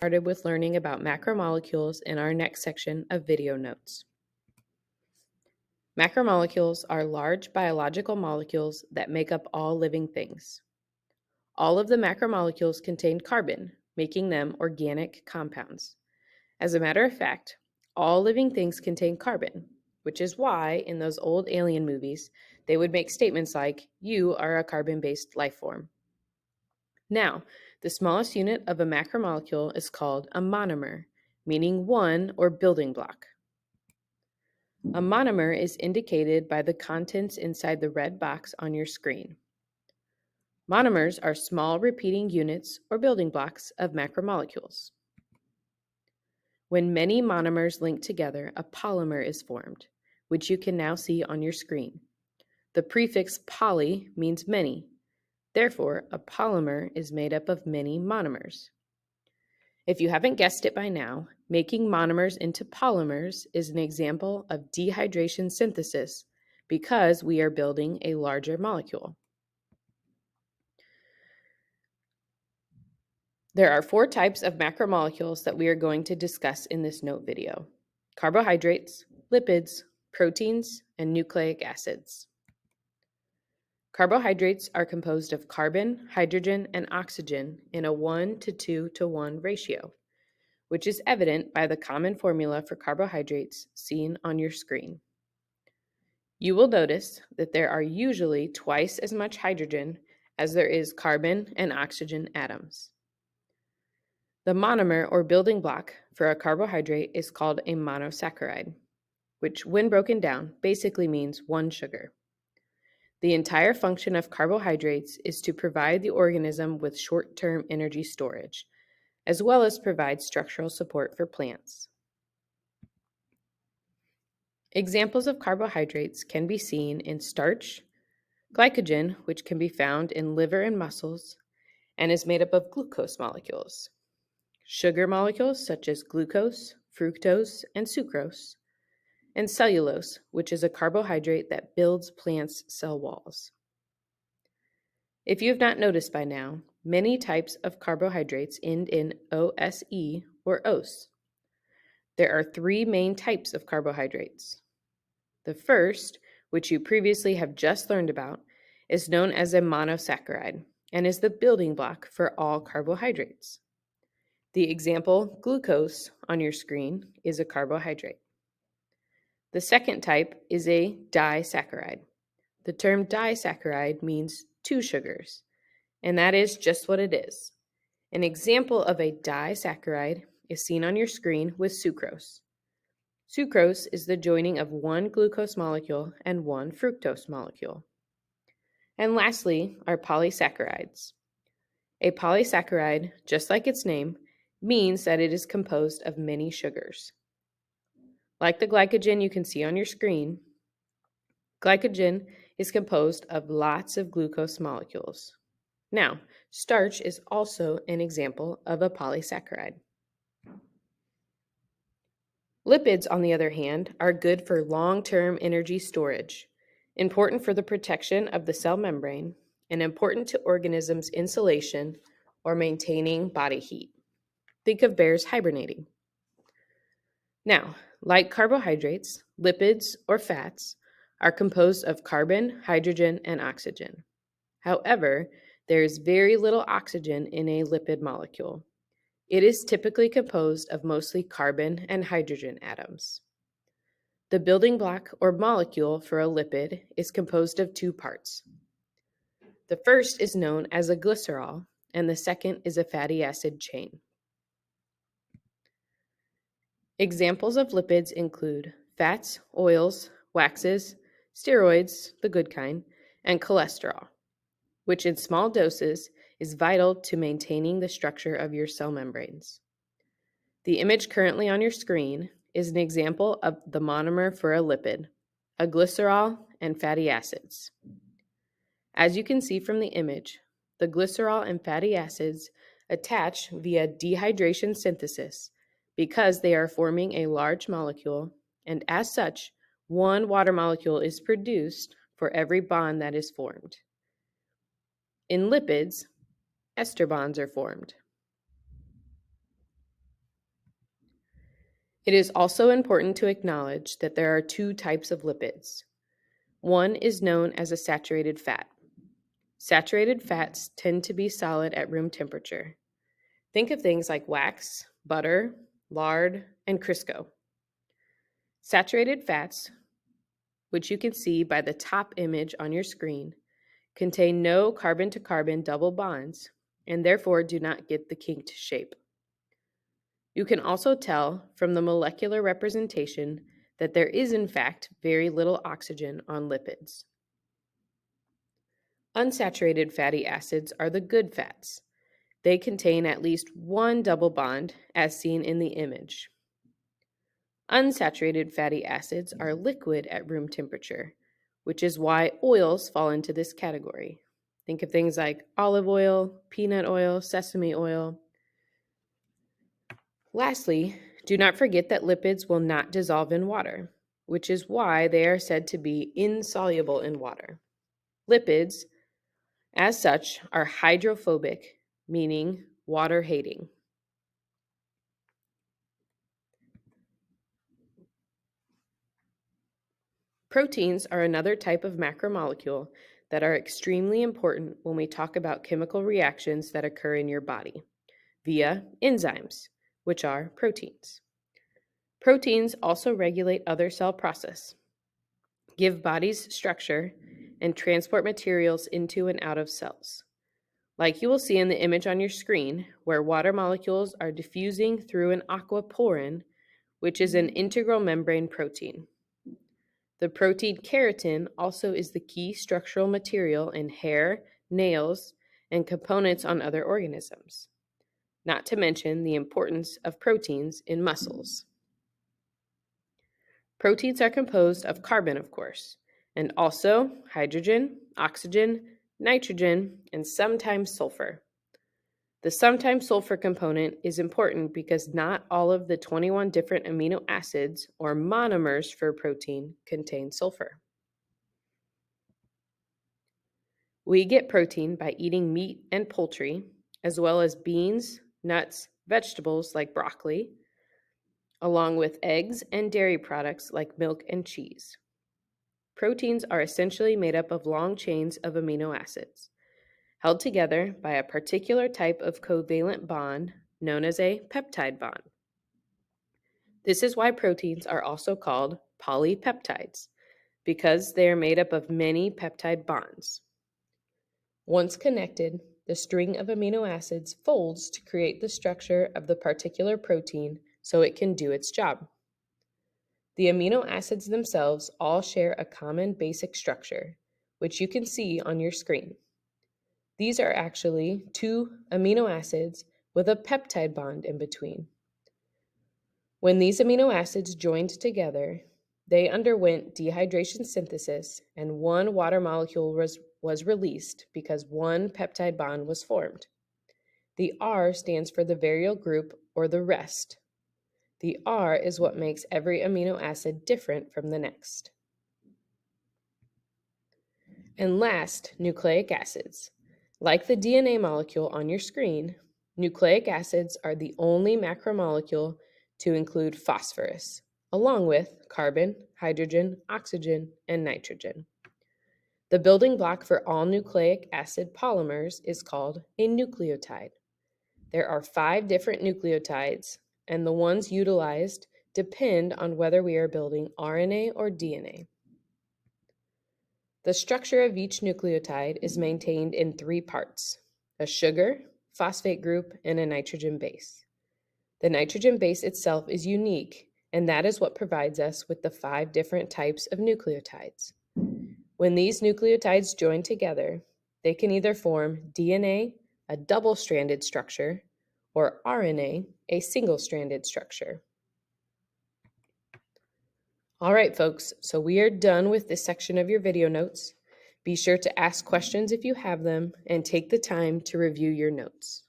Started with learning about macromolecules in our next section of video notes. Macromolecules are large biological molecules that make up all living things. All of the macromolecules contain carbon, making them organic compounds. As a matter of fact, all living things contain carbon, which is why in those old alien movies, they would make statements like, "You are a carbon-based life form." Now, the smallest unit of a macromolecule is called a monomer, meaning one or building block. A monomer is indicated by the contents inside the red box on your screen. Monomers are small repeating units or building blocks of macromolecules. When many monomers link together, a polymer is formed, which you can now see on your screen. The prefix poly means many. Therefore, a polymer is made up of many monomers. If you haven't guessed it by now, making monomers into polymers is an example of dehydration synthesis because we are building a larger molecule. There are 4 types of macromolecules that we are going to discuss in this note video: carbohydrates, lipids, proteins, and nucleic acids. Carbohydrates are composed of carbon, hydrogen, and oxygen in a 1:2:1 ratio, which is evident by the common formula for carbohydrates seen on your screen. You will notice that there are usually twice as much hydrogen as there is carbon and oxygen atoms. The monomer or building block for a carbohydrate is called a monosaccharide, which when broken down basically means one sugar. The entire function of carbohydrates is to provide the organism with short-term energy storage, as well as provide structural support for plants. Examples of carbohydrates can be seen in starch, glycogen, which can be found in liver and muscles, and is made up of glucose molecules. Sugar molecules such as glucose, fructose, and sucrose, and cellulose, which is a carbohydrate that builds plants' cell walls. If you have not noticed by now, many types of carbohydrates end in OSE or OS. There are 3 main types of carbohydrates. The first, which you previously have just learned about, is known as a monosaccharide and is the building block for all carbohydrates. The example, glucose, on your screen is a carbohydrate. The second type is a disaccharide. The term disaccharide means 2 sugars, and that is just what it is. An example of a disaccharide is seen on your screen with sucrose. Sucrose is the joining of 1 glucose molecule and 1 fructose molecule. And lastly are polysaccharides. A polysaccharide, just like its name, means that it is composed of many sugars. Like the glycogen you can see on your screen, glycogen is composed of lots of glucose molecules. Now, starch is also an example of a polysaccharide. Lipids, on the other hand, are good for long-term energy storage, important for the protection of the cell membrane, and important to organisms' insulation or maintaining body heat. Think of bears hibernating. Now, like carbohydrates, lipids, or fats are composed of carbon, hydrogen, and oxygen. However, there is very little oxygen in a lipid molecule. It is typically composed of mostly carbon and hydrogen atoms. The building block or molecule for a lipid is composed of 2 parts. The first is known as a glycerol, and the second is a fatty acid chain. Examples of lipids include fats, oils, waxes, steroids, the good kind, and cholesterol, which in small doses is vital to maintaining the structure of your cell membranes. The image currently on your screen is an example of the monomer for a lipid, a glycerol, and fatty acids. As you can see from the image, the glycerol and fatty acids attach via dehydration synthesis because they are forming a large molecule, and as such, 1 water molecule is produced for every bond that is formed. In lipids, ester bonds are formed. It is also important to acknowledge that there are two types of lipids. One is known as a saturated fat. Saturated fats tend to be solid at room temperature. Think of things like wax, butter, lard, and Crisco. Saturated fats, which you can see by the top image on your screen, contain no carbon-to-carbon double bonds and therefore do not get the kinked shape. You can also tell from the molecular representation that there is in fact very little oxygen on lipids. Unsaturated fatty acids are the good fats. They contain at least one double bond, as seen in the image. Unsaturated fatty acids are liquid at room temperature, which is why oils fall into this category. Think of things like olive oil, peanut oil, sesame oil. Lastly, do not forget that lipids will not dissolve in water, which is why they are said to be insoluble in water. Lipids, as such, are hydrophobic, meaning water-hating. Proteins are another type of macromolecule that are extremely important when we talk about chemical reactions that occur in your body via enzymes, which are proteins. Proteins also regulate other cell processes, give bodies structure, and transport materials into and out of cells. Like you will see in the image on your screen, where water molecules are diffusing through an aquaporin, which is an integral membrane protein. The protein keratin also is the key structural material in hair, nails, and components on other organisms, not to mention the importance of proteins in muscles. Proteins are composed of carbon, of course, and also hydrogen, oxygen, nitrogen, and sometimes sulfur. The sometimes sulfur component is important because not all of the 21 different amino acids or monomers for protein contain sulfur. We get protein by eating meat and poultry, as well as beans, nuts, vegetables like broccoli, along with eggs and dairy products like milk and cheese. Proteins are essentially made up of long chains of amino acids, held together by a particular type of covalent bond known as a peptide bond. This is why proteins are also called polypeptides, because they are made up of many peptide bonds. Once connected, the string of amino acids folds to create the structure of the particular protein so it can do its job. The amino acids themselves all share a common basic structure, which you can see on your screen. These are actually two amino acids with a peptide bond in between. When these amino acids joined together, they underwent dehydration synthesis, and one water molecule was released because one peptide bond was formed. The R stands for the varial group or the rest. The R is what makes every amino acid different from the next. And last, nucleic acids. Like the DNA molecule on your screen, nucleic acids are the only macromolecule to include phosphorus, along with carbon, hydrogen, oxygen, and nitrogen. The building block for all nucleic acid polymers is called a nucleotide. There are 5 different nucleotides, and the ones utilized depend on whether we are building RNA or DNA. The structure of each nucleotide is maintained in 3 parts: a sugar, phosphate group, and a nitrogen base. The nitrogen base itself is unique, and that is what provides us with the 5 different types of nucleotides. When these nucleotides join together, they can either form DNA, a double-stranded structure, or RNA, a single-stranded structure. All right, folks, so we are done with this section of your video notes. Be sure to ask questions if you have them and take the time to review your notes.